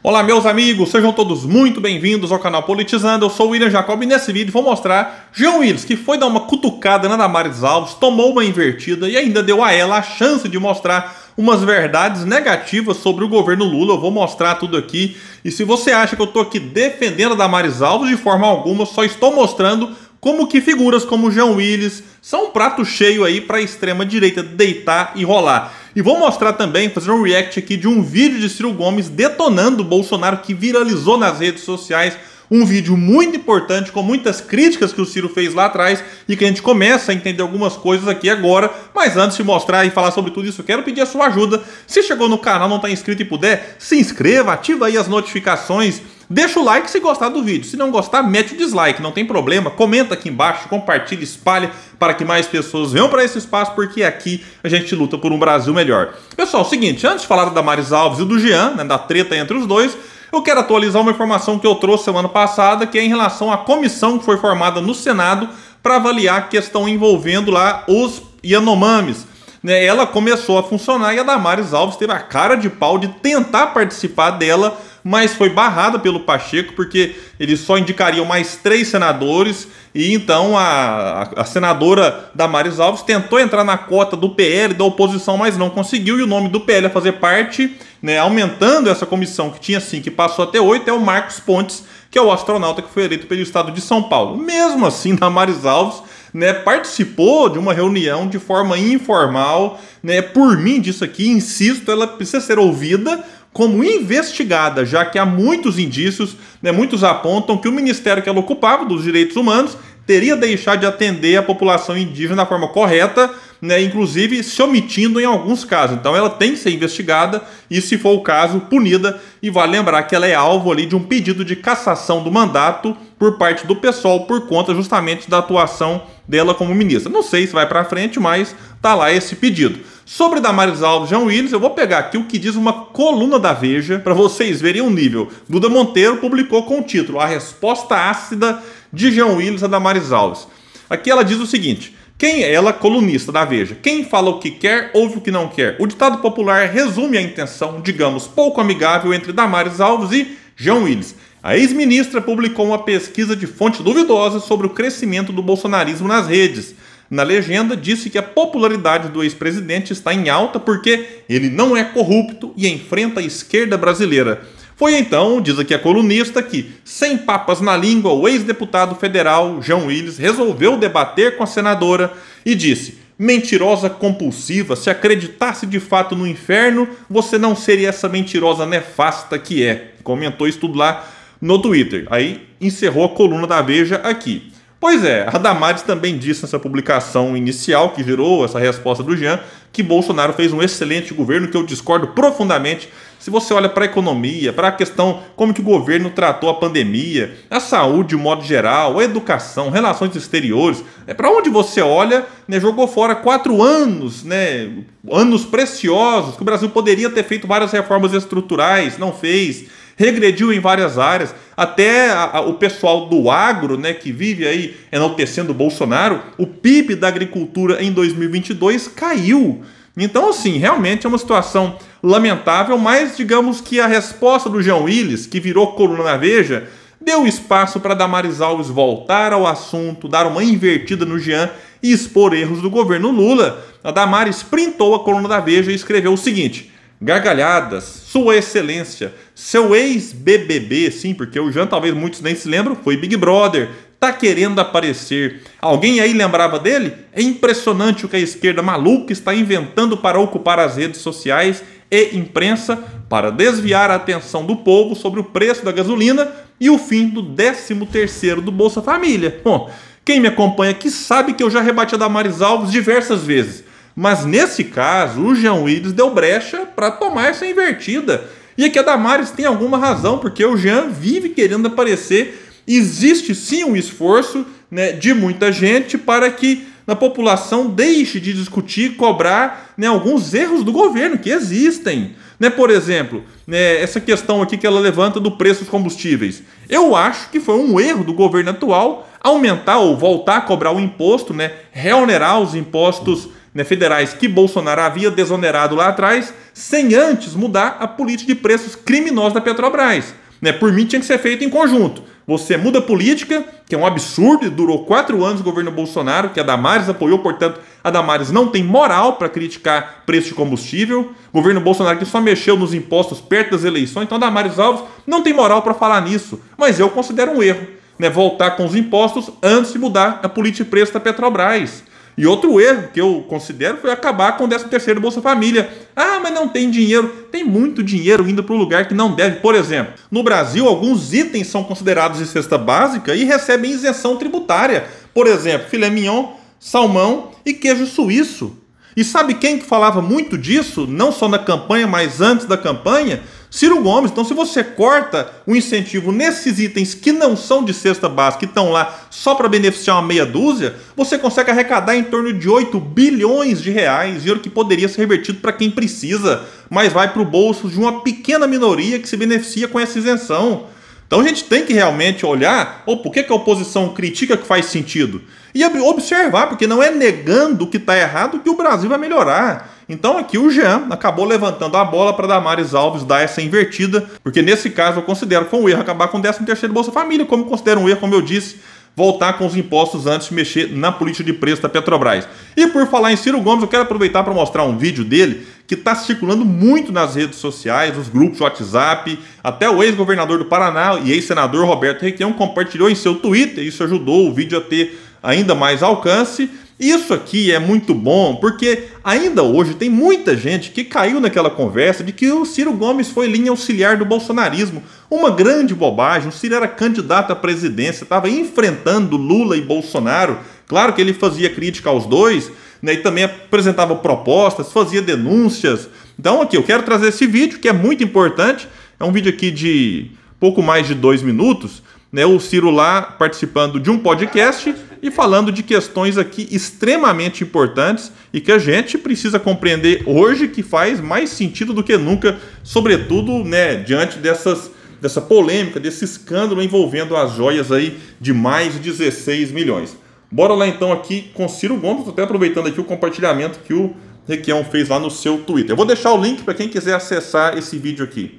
Olá meus amigos, sejam todos muito bem-vindos ao canal Politizando. Eu sou o William Jacob e nesse vídeo vou mostrar Jean Willis, que foi dar uma cutucada na Damares Alves, tomou uma invertida e ainda deu a ela a chance de mostrar umas verdades negativas sobre o governo Lula. Eu vou mostrar tudo aqui e se você acha que eu tô aqui defendendo a Damares Alves, de forma alguma, só estou mostrando como que figuras como Jean Willis são um prato cheio aí para a extrema-direita deitar e rolar. E vou mostrar também, fazer um react aqui de um vídeo de Ciro Gomes detonando o Bolsonaro que viralizou nas redes sociais. Um vídeo muito importante, com muitas críticas que o Ciro fez lá atrás e que a gente começa a entender algumas coisas aqui agora. Mas antes de mostrar e falar sobre tudo isso, eu quero pedir a sua ajuda. Se chegou no canal, não está inscrito e puder, se inscreva, ativa aí as notificações. Deixa o like se gostar do vídeo. Se não gostar, mete o dislike, não tem problema. Comenta aqui embaixo, compartilha, espalha para que mais pessoas venham para esse espaço, porque aqui a gente luta por um Brasil melhor. Pessoal, é o seguinte, antes de falar da Damares Alves e do Jean, né, da treta entre os dois, eu quero atualizar uma informação que eu trouxe semana passada, que é em relação à comissão que foi formada no Senado para avaliar a questão envolvendo lá os Yanomamis. Ela começou a funcionar e a Damares Alves teve a cara de pau de tentar participar dela, mas foi barrada pelo Pacheco, porque eles só indicariam mais 3 senadores, e então a senadora Damares Alves tentou entrar na cota do PL, da oposição, mas não conseguiu, e o nome do PL a fazer parte, né, aumentando essa comissão que tinha 5 e passou até 8, é o Marcos Pontes, que é o astronauta que foi eleito pelo estado de São Paulo. Mesmo assim, Damares Alves, né, participou de uma reunião de forma informal, né, por mim disso aqui, insisto, ela precisa ser ouvida como investigada, já que há muitos indícios, né, muitos apontam que o ministério que ela ocupava, dos direitos humanos, teria deixado de atender a população indígena da forma correta, né, inclusive se omitindo em alguns casos. Então ela tem que ser investigada e, se for o caso, punida. E vale lembrar que ela é alvo ali de um pedido de cassação do mandato por parte do PSOL por conta justamente da atuação dela como ministra. Não sei se vai para frente, mas tá lá esse pedido. Sobre Damares Alves e Jean Willis, eu vou pegar aqui o que diz uma coluna da Veja para vocês verem o nível. Duda Monteiro publicou com o título A Resposta Ácida de Jean Willis a Damares Alves. Aqui ela diz o seguinte: ela, colunista da Veja, quem fala o que quer, ouve o que não quer. O ditado popular resume a intenção, digamos, pouco amigável entre Damares Alves e Jean Willis. A ex-ministra publicou uma pesquisa de fonte duvidosa sobre o crescimento do bolsonarismo nas redes. Na legenda, disse que a popularidade do ex-presidente está em alta porque ele não é corrupto e enfrenta a esquerda brasileira. Foi então, diz aqui a colunista, que, sem papas na língua, o ex-deputado federal Jean Willis resolveu debater com a senadora e disse: mentirosa compulsiva, se acreditasse de fato no inferno, você não seria essa mentirosa nefasta que é. Comentou isso tudo lá no Twitter. Aí encerrou a coluna da Veja aqui. Pois é, a Damares também disse nessa publicação inicial, que gerou essa resposta do Jean, que Bolsonaro fez um excelente governo, que eu discordo profundamente. Se você olha para a economia, para a questão como que o governo tratou a pandemia, a saúde de modo geral, a educação, relações exteriores, para onde você olha, né, jogou fora 4 anos, né, anos preciosos, que o Brasil poderia ter feito várias reformas estruturais, não fez. Regrediu em várias áreas, até o pessoal do agro, né, que vive aí enaltecendo o Bolsonaro, o PIB da agricultura em 2022 caiu. Então, assim, realmente é uma situação lamentável, mas digamos que a resposta do Jean Willis, que virou coluna na Veja, deu espaço para Damares Alves voltar ao assunto, dar uma invertida no Jean e expor erros do governo Lula. A Damares printou a coluna da Veja e escreveu o seguinte: gargalhadas, sua excelência, seu ex-BBB, sim, porque o Jean, talvez muitos nem se lembram, foi Big Brother, tá querendo aparecer. Alguém aí lembrava dele? É impressionante o que a esquerda maluca está inventando para ocupar as redes sociais e imprensa para desviar a atenção do povo sobre o preço da gasolina e o fim do 13º do Bolsa Família. Bom, quem me acompanha aqui sabe que eu já rebati a Damares Alves diversas vezes. Mas nesse caso, o Jean Willis deu brecha para tomar essa invertida. E aqui a Damares tem alguma razão, porque o Jean vive querendo aparecer. Existe sim um esforço, né, de muita gente para que a população deixe de discutir e cobrar, né, alguns erros do governo que existem. Né, por exemplo, né, essa questão aqui que ela levanta do preço dos combustíveis. Eu acho que foi um erro do governo atual aumentar ou voltar a cobrar o imposto, né, reonerar os impostos né, federais que Bolsonaro havia desonerado lá atrás, sem antes mudar a política de preços criminosos da Petrobras. Né, por mim tinha que ser feito em conjunto. Você muda a política, que é um absurdo, e durou 4 anos o governo Bolsonaro, que a Damares apoiou, portanto, a Damares não tem moral para criticar preço de combustível. O governo Bolsonaro que só mexeu nos impostos perto das eleições, então a Damares Alves não tem moral para falar nisso. Mas eu considero um erro, né, voltar com os impostos antes de mudar a política de preço da Petrobras. E outro erro que eu considero foi acabar com o 13º Bolsa Família. Ah, mas não tem dinheiro. Tem muito dinheiro indo para um lugar que não deve. Por exemplo, no Brasil, alguns itens são considerados de cesta básica e recebem isenção tributária. Por exemplo, filé mignon, salmão e queijo suíço. E sabe quem que falava muito disso? Não só na campanha, mas antes da campanha? Ciro Gomes. Então, se você corta o incentivo nesses itens que não são de cesta básica, que estão lá só para beneficiar uma meia dúzia, você consegue arrecadar em torno de 8 bilhões de reais, dinheiro que poderia ser revertido para quem precisa, mas vai para o bolso de uma pequena minoria que se beneficia com essa isenção. Então a gente tem que realmente olhar por que a oposição critica que faz sentido. E observar, porque não é negando o que está errado que o Brasil vai melhorar. Então aqui o Jean acabou levantando a bola para Damares Alves dar essa invertida, porque nesse caso eu considero que foi um erro acabar com o 13º Bolsa Família, como considero um erro, como eu disse, voltar com os impostos antes de mexer na política de preço da Petrobras. E por falar em Ciro Gomes, eu quero aproveitar para mostrar um vídeo dele que está circulando muito nas redes sociais, nos grupos de WhatsApp. Até o ex-governador do Paraná e ex-senador Roberto Requião compartilhou em seu Twitter. Isso ajudou o vídeo a ter ainda mais alcance. Isso aqui é muito bom, porque ainda hoje tem muita gente que caiu naquela conversa de que o Ciro Gomes foi linha auxiliar do bolsonarismo. Uma grande bobagem. O Ciro era candidato à presidência, estava enfrentando Lula e Bolsonaro. Claro que ele fazia crítica aos dois, né, e também apresentava propostas, fazia denúncias. Então aqui eu quero trazer esse vídeo que é muito importante. É um vídeo aqui de pouco mais de 2 minutos, né, o Ciro lá participando de um podcast e falando de questões aqui extremamente importantes e que a gente precisa compreender hoje, que faz mais sentido do que nunca, sobretudo, né, diante dessa polêmica, desse escândalo envolvendo as joias aí de mais de 16 milhões. Bora lá então aqui com Ciro Gomes, estou até aproveitando aqui o compartilhamento que o Requião fez lá no seu Twitter. Eu vou deixar o link para quem quiser acessar esse vídeo aqui.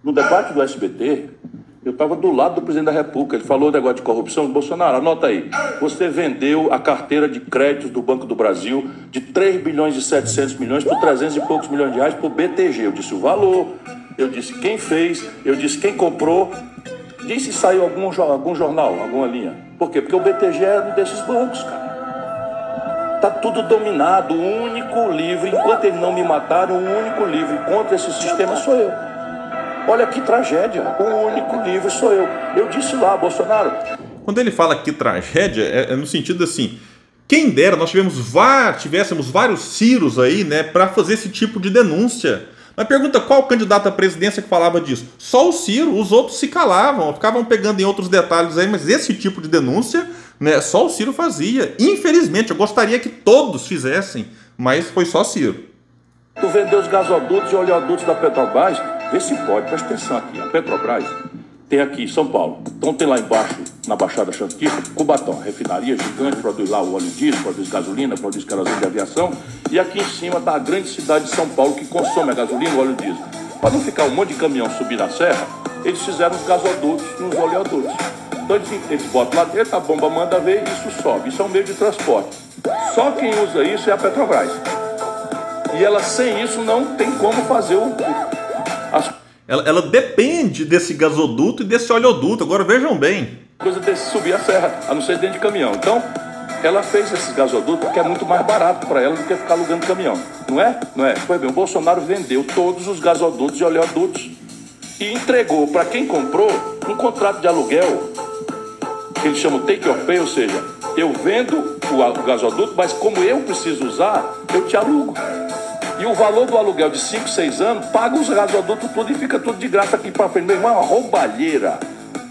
No debate do SBT, eu estava do lado do presidente da República. Ele falou o negócio de corrupção. Bolsonaro, anota aí. Você vendeu a carteira de créditos do Banco do Brasil de 3 bilhões e 700 milhões por 300 e poucos milhões de reais por BTG. Eu disse o valor, eu disse quem fez, eu disse quem comprou. Disse se saiu algum jornal, alguma linha. Por quê? Porque o BTG é um desses bancos, cara. Tá tudo dominado. O único livre, enquanto eles não me mataram, o único livre contra esse sistema sou eu. Olha que tragédia, o único livre sou eu. Eu disse lá, Bolsonaro. Quando ele fala que tragédia, é no sentido assim, quem dera nós tivéssemos vários Ciros aí, né, para fazer esse tipo de denúncia. Mas pergunta qual candidato à presidência que falava disso? Só o Ciro, os outros se calavam, ficavam pegando em outros detalhes aí, mas esse tipo de denúncia, né, só o Ciro fazia. Infelizmente, eu gostaria que todos fizessem, mas foi só Ciro. Tu vendeu os gasodutos e oleodutos da Petrobras. Vê se pode, presta atenção aqui. A Petrobras tem aqui em São Paulo. Então tem lá embaixo, na Baixada Santista, Cubatão, refinaria gigante, produz lá o óleo diesel, produz gasolina, produz querosene de aviação. E aqui em cima está a grande cidade de São Paulo, que consome a gasolina e o óleo diesel. Para não ficar um monte de caminhão subir na serra, eles fizeram os gasodutos e os oleodutos. Então eles botam lá dentro, a bomba manda ver e isso sobe. Isso é um meio de transporte. Só quem usa isso é a Petrobras. E ela, sem isso, não tem como fazer Ela depende desse gasoduto e desse oleoduto. Agora vejam bem. Coisa de subir a serra, a não ser dentro de caminhão. Então, ela fez esses gasodutos porque é muito mais barato para ela do que ficar alugando caminhão. Não é? Não é? Pois bem, o Bolsonaro vendeu todos os gasodutos e oleodutos e entregou para quem comprou um contrato de aluguel que eles chamam take or pay, ou seja, eu vendo o gasoduto, mas como eu preciso usar, eu te alugo. E o valor do aluguel de 5, 6 anos, paga os gasodutos tudo e fica tudo de graça aqui para frente. Meu irmão, é uma roubalheira.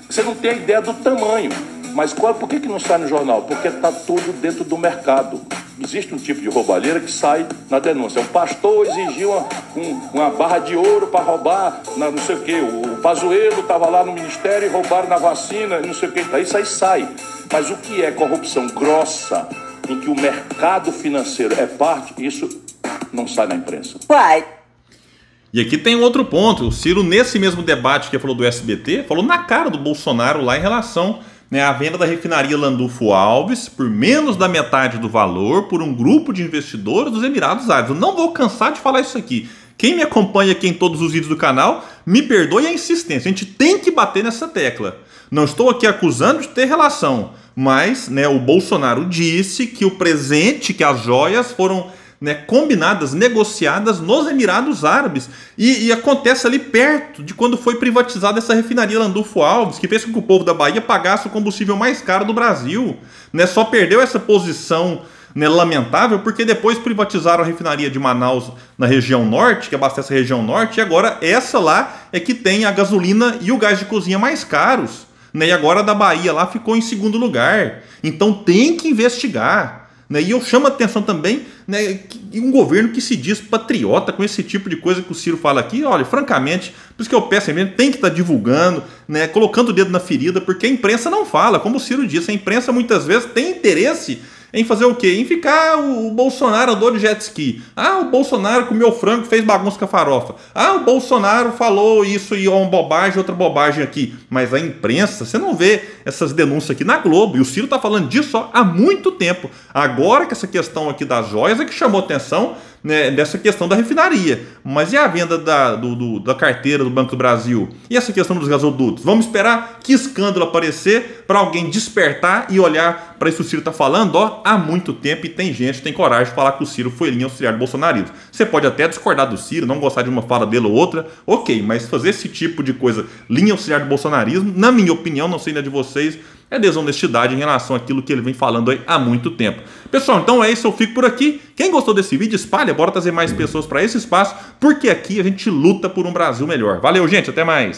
Você não tem a ideia do tamanho. Mas por que não sai no jornal? Porque está tudo dentro do mercado. Existe um tipo de roubalheira que sai na denúncia. Um pastor exigiu uma barra de ouro para roubar, não sei o quê. O Pazuello estava lá no ministério e roubaram na vacina, não sei o quê. Isso aí sai. Mas o que é corrupção grossa? em que o mercado financeiro é parte, isso não sai na imprensa. E aqui tem outro ponto. O Ciro, nesse mesmo debate que falou do SBT, falou na cara do Bolsonaro lá em relação, né, à venda da refinaria Landulfo Alves por menos da metade do valor por um grupo de investidores dos Emirados Árabes. Eu não vou cansar de falar isso aqui. Quem me acompanha aqui em todos os vídeos do canal, me perdoe a insistência. A gente tem que bater nessa tecla. Não estou aqui acusando de ter relação, mas, né, o Bolsonaro disse que o presente, que as joias foram, né, combinadas, negociadas nos Emirados Árabes. E acontece ali perto de quando foi privatizada essa refinaria Landulfo Alves, que fez com que o povo da Bahia pagasse o combustível mais caro do Brasil. Né, só perdeu essa posição, né, lamentável, porque depois privatizaram a refinaria de Manaus na região norte, que abastece a região norte, e agora essa lá é que tem a gasolina e o gás de cozinha mais caros. Né, e agora a da Bahia lá ficou em segundo lugar. Então tem que investigar. Né, e eu chamo a atenção também, né, que um governo que se diz patriota com esse tipo de coisa que o Ciro fala aqui, olha, francamente, por isso que eu peço mesmo, tem que estar divulgando, né, colocando o dedo na ferida, porque a imprensa não fala, como o Ciro disse, a imprensa muitas vezes tem interesse em fazer o quê? Em ficar o Bolsonaro andou de jet ski. Ah, o Bolsonaro comeu frango, fez bagunça com a farofa. Ah, o Bolsonaro falou isso e uma bobagem, outra bobagem aqui. Mas a imprensa, você não vê essas denúncias aqui na Globo. E o Ciro tá falando disso há muito tempo. Agora que essa questão aqui das joias é que chamou atenção, né, dessa questão da refinaria. Mas e a venda da carteira do Banco do Brasil? E essa questão dos gasodutos? Vamos esperar que escândalo aparecer para alguém despertar e olhar para isso que o Ciro está falando, ó, há muito tempo, e tem gente que tem coragem de falar que o Ciro foi linha auxiliar do bolsonarismo. Você pode até discordar do Ciro, não gostar de uma fala dele ou outra, ok, mas fazer esse tipo de coisa, linha auxiliar do bolsonarismo, na minha opinião, não sei ainda de vocês, é desonestidade em relação àquilo que ele vem falando aí há muito tempo. Pessoal, então é isso, eu fico por aqui. Quem gostou desse vídeo, espalha, bora trazer mais pessoas para esse espaço, porque aqui a gente luta por um Brasil melhor. Valeu, gente, até mais!